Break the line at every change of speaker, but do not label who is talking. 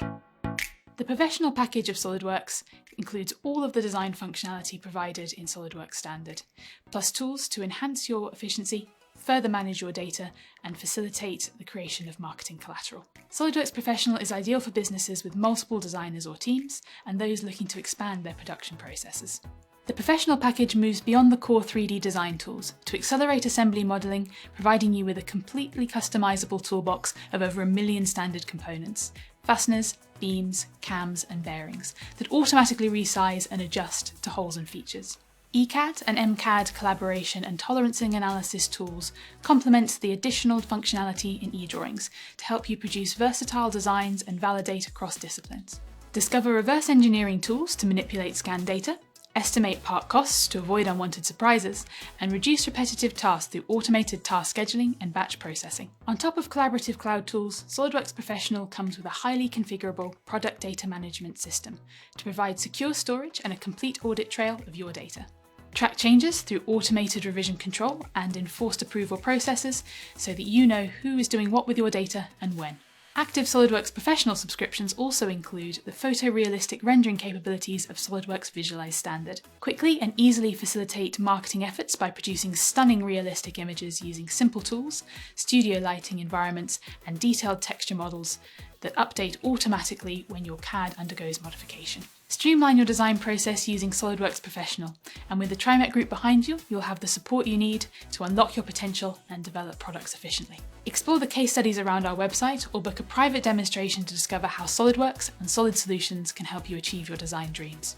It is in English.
The Professional package of SOLIDWORKS includes all of the design functionality provided in SOLIDWORKS Standard, plus tools to enhance your efficiency, further manage your data, and facilitate the creation of marketing collateral. SOLIDWORKS Professional is ideal for businesses with multiple designers or teams, and those looking to expand their production processes. The Professional package moves beyond the core 3D design tools to accelerate assembly modelling, providing you with a completely customisable toolbox of over 1 million standard components, fasteners, beams, cams and bearings that automatically resize and adjust to holes and features. ECAD and MCAD collaboration and tolerancing analysis tools complement the additional functionality in eDrawings to help you produce versatile designs and validate across disciplines. Discover reverse engineering tools to manipulate scanned data, estimate part costs to avoid unwanted surprises, and reduce repetitive tasks through automated task scheduling and batch processing. On top of collaborative cloud tools, SOLIDWORKS Professional comes with a highly configurable product data management system to provide secure storage and a complete audit trail of your data. Track changes through automated revision control and enforced approval processes so that you know who is doing what with your data and when. Active SOLIDWORKS Professional subscriptions also include the photorealistic rendering capabilities of SOLIDWORKS Visualize Standard. Quickly and easily facilitate marketing efforts by producing stunning realistic images using simple tools, studio lighting environments, and detailed texture models that update automatically when your CAD undergoes modification. Streamline your design process using SOLIDWORKS Professional, and with the TriMech group behind you, you'll have the support you need to unlock your potential and develop products efficiently. Explore the case studies around our website or book a private demonstration to discover how SOLIDWORKS and Solid Solutions can help you achieve your design dreams.